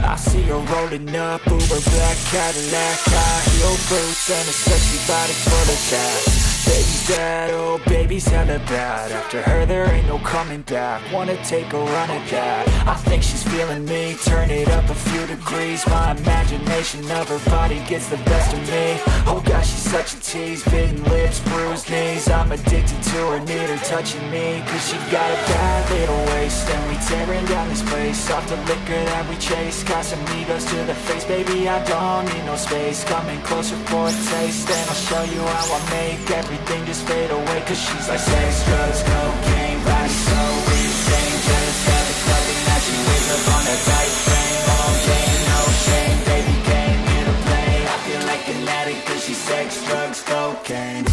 I see her rolling up, Uber black Cadillac, high heel boots, and a sexy body full of that. Baby's bad, oh baby's hella bad. After her there ain't no coming back. Wanna take a run at that. I think she's feeling me. Turn it up a few degrees. My imagination of her body gets the best of me. Oh gosh, she's such a tease. Bitten lips, bruised knees. I'm addicted to her, need her touching me. Cause she got a bad little waist, and we tearing down this place. Off the liquor that we chase. Casamigos to the face, baby I don't need no space. Coming closer for a taste, and I'll show you how I make everything just fade away. Cause she's like sex, drugs, cocaine, body so insane. Jealous of the clothing that she wears up on that tight frame. All game, no shame, baby came here to play. I feel like an addict cause she's sex, drugs, cocaine.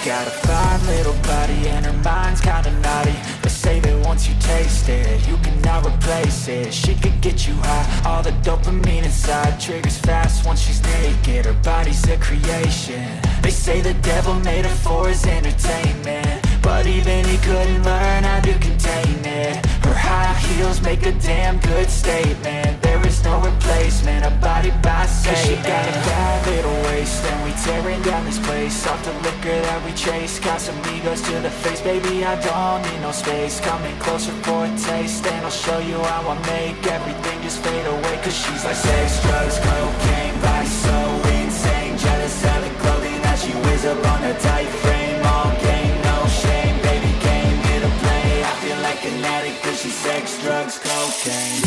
Got a fine little body and her mind's kinda naughty. They say that once you taste it, you cannot replace it. She could get you high, all the dopamine inside triggers fast once she's naked. Her body's a creation. They say the devil made her for his entertainment, but even he couldn't learn how to contain it. Her high heels make a damn good statement. There is no replacement, a body by Satan. Cause she got a bad little waist, and we tearing down this place. Off the liquor that we chase. Casamigos to the face, baby I don't need no space. Coming closer for a taste, and I'll show you how I make everything just fade away. Cause she's like sex, drugs, cocaine, body so insane. Jealous of the clothing that she wears up on her tight frame. All game, no shame, baby came here to play. I feel like an addict cause she's sex, drugs, cocaine.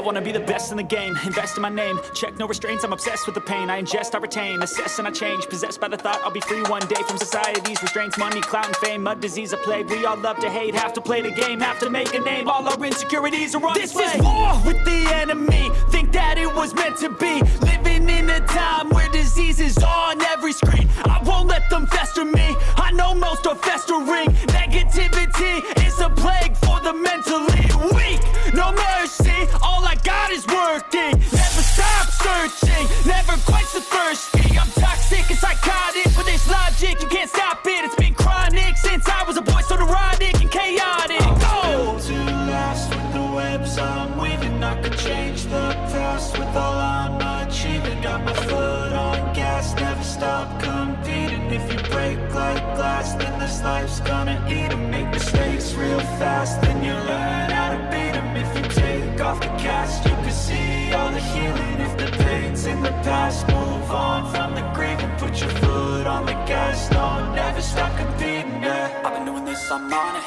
wanna be the best in the game, invest in my name, check no restraints, I'm obsessed with the pain. I ingest, I retain, assess and I change, possessed by the thought I'll be free one day from society's restraints. Money, clout and fame, mud, disease, a plague. We all love to hate, have to play the game, have to make a name. All our insecurities are on display. This is war with the enemy, think that it was meant to be. Living in a time where disease is on every screen. I won't let them fester me, I know most are festering. Negativity is a plague for the mentally weak. No mercy, all I got is working. Never stop searching, never quench the thirsty. I'm toxic and psychotic, but there's logic, you can't stop it. It's been chronic since I was a boy, so neurotic and chaotic. Built to last with the webs I'm weaving. I could change the past with all I'm achieving. Got my foot on gas, never stop competing. If you break like glass, then this life's gonna eat 'em. Make mistakes real fast, then you learn how to beat 'em. If you take off the cast, you can see all the healing. If the pain's in the past, move on from the grieving. Put your foot on the gas, no, never stop competing, yeah. I've been doing this, I'm on it,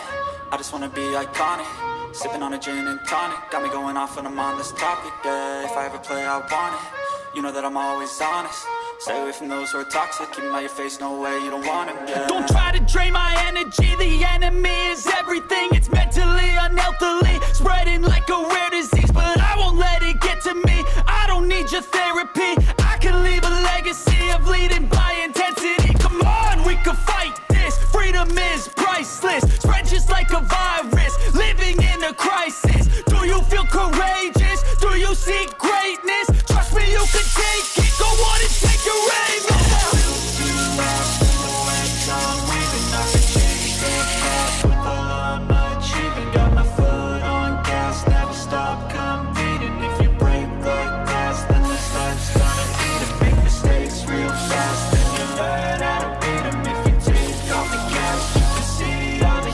I just wanna be iconic. Sipping on a gin and tonic, got me going off when I'm on this topic, yeah. If I ever play, I want it, you know that I'm always honest. Stay away from those who are toxic, keep them out your face, no way, you don't want them, yeah. Don't try to drain my energy, the enemy is everything. It's mentally, unhealthily, spreading like a rare disease. But I won't let it get to me, I don't need your therapy. I can leave a legacy of leading by intensity. Come on, we can fight this, freedom is priceless. Spread just like a virus, living in a crisis. Do you feel courageous? Do you seek greatness? Trust me, you can take it, go on and take your aim, yeah. Got my foot on gas, never stop competing. If you break like glass, then this life's gonna eat 'em. Make mistakes real fast, then you learn how to beat 'em. If you take off the gas, you can see all the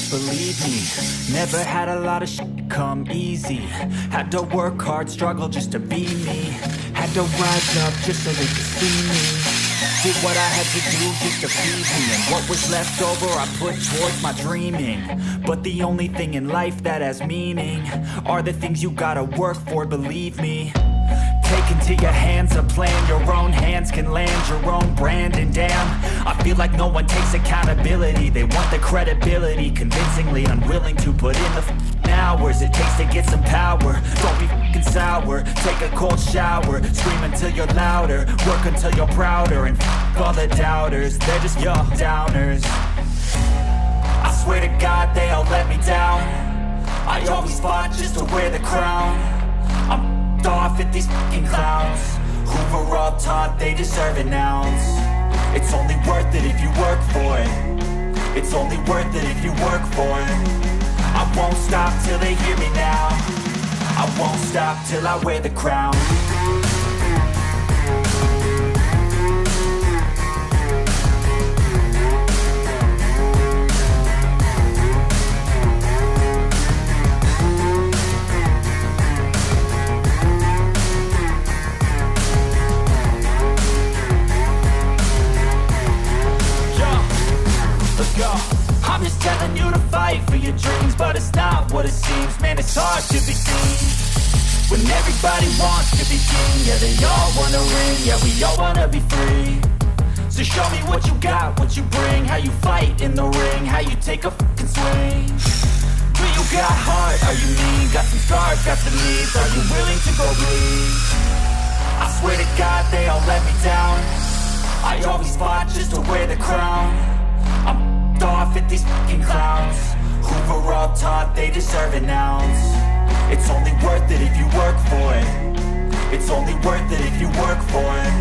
just believe me. Never had a lot of shit come easy. Had to work hard, struggle just to be me. Had to rise up just so they could see me. Did what I had to do just to feed me. And what was left over I put towards my dreaming. But the only thing in life that has meaning are the things you gotta work for, believe me. Take into your hands a plan. Your own hands can land your own brand. And damn, I feel like no one takes accountability. They want the credibility, convincingly unwilling to put in the hours it takes to get some power. Don't be f***ing sour. Take a cold shower. Scream until you're louder. Work until you're prouder. And f*** all the doubters, they're just your downers. I swear to God they all let me down. I always fought just to wear the crown. I'm off at these fucking clowns who were all taught they deserve an ounce. It's only worth it if you work for it. It's only worth it if you work for it. I won't stop till they hear me now. I won't stop till I wear the crown. I'm just telling you to fight for your dreams, but it's not what it seems. Man, it's hard to be seen when everybody wants to be king. Yeah, they all wanna ring, yeah, we all wanna be free. So show me what you got, what you bring, how you fight in the ring, how you take a fucking swing. Do you got heart, are you mean? Got some scars, got some needs, are you willing to go bleed? I swear to God they all let me down. I always fought just to wear the crown. I'm off at these fucking clowns who were all taught they deserve an ounce. It's only worth it if you work for it. It's only worth it if you work for it.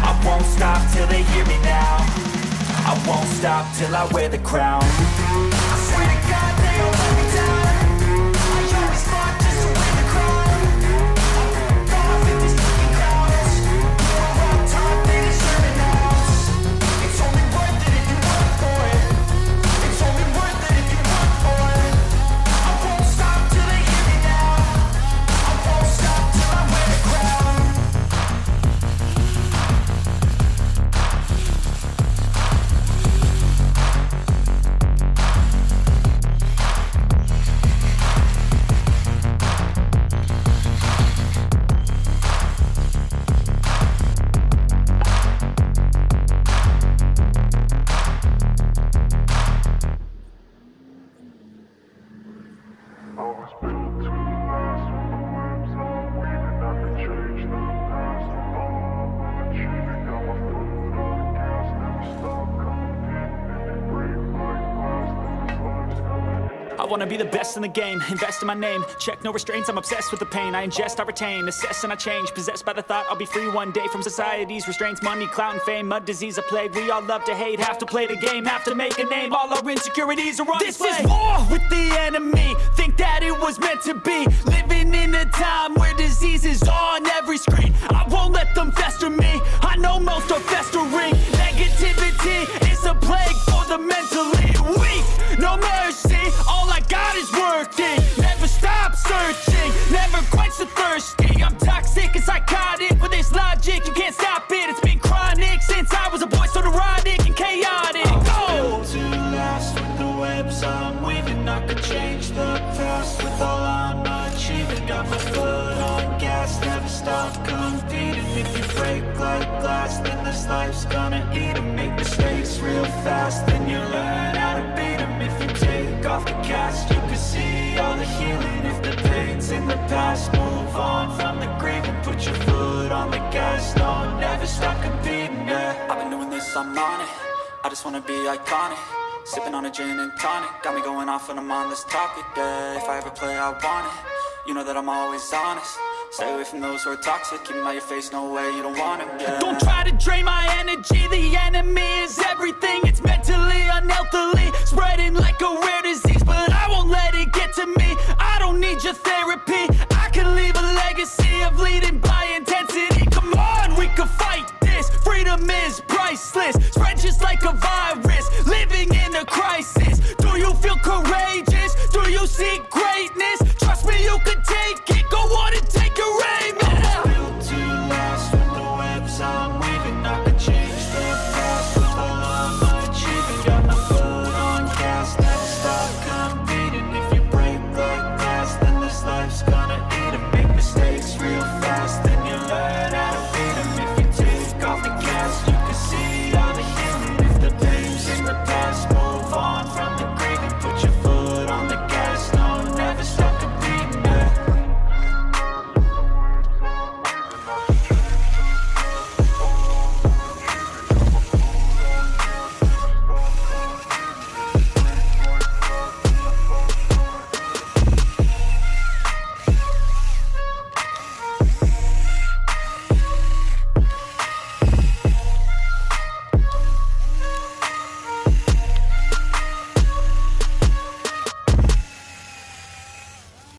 I won't stop till they hear me now. I won't stop till I wear the crown. I swear to God they all let me down. I always fought just to wear the crown. I'm off at these fucking clowns who were all taught they deserve an ounce. It's only worth it if you work for it. It's only worth it if you work for it. I won't stop till they hear me now. I won't stop till I wear the crown. I wanna be the best in the game, invest in my name. Check no restraints, I'm obsessed with the pain. I ingest, I retain, assess and I change. Possessed by the thought I'll be free one day from society's restraints. Money, clout and fame, mud, disease, a plague. We all love to hate, have to play the game, have to make a name. All our insecurities are on display. This is war with the enemy, think that it was meant to be. Living in a time where disease is on every screen. I won't let them fester me, I know most are festering. Negativity is a plague for the mentally weak. No mercy, all I got is working. Never stop searching, never quench the thirsty. I'm toxic and psychotic with this logic, you can't stop it. It's been chronic since I was a boy, so neurotic and chaotic. Built to last with the webs I'm weaving. I could change the past with all I'm achieving. Got my foot on gas, never stop competing. If you break like glass, then this life's gonna eat 'em. Make mistakes real fast, then you learn how to beat 'em. If you take off the cast, you can see all the healing. If the pain's in the past, move on from the grave and put your foot on the gas. No, never stop competing, yeah. I've been doing this, I'm on it. I just wanna be iconic. Sipping on a gin and tonic, got me going off when I'm on this topic, yeah. If I ever play, I want it. You know that I'm always honest. Stay away from those who are toxic. Keep them out your face, no way, you don't want them, yeah. Don't try to drain my energy. The enemy is everything. It's mentally, unhealthily, spreading like a rare disease.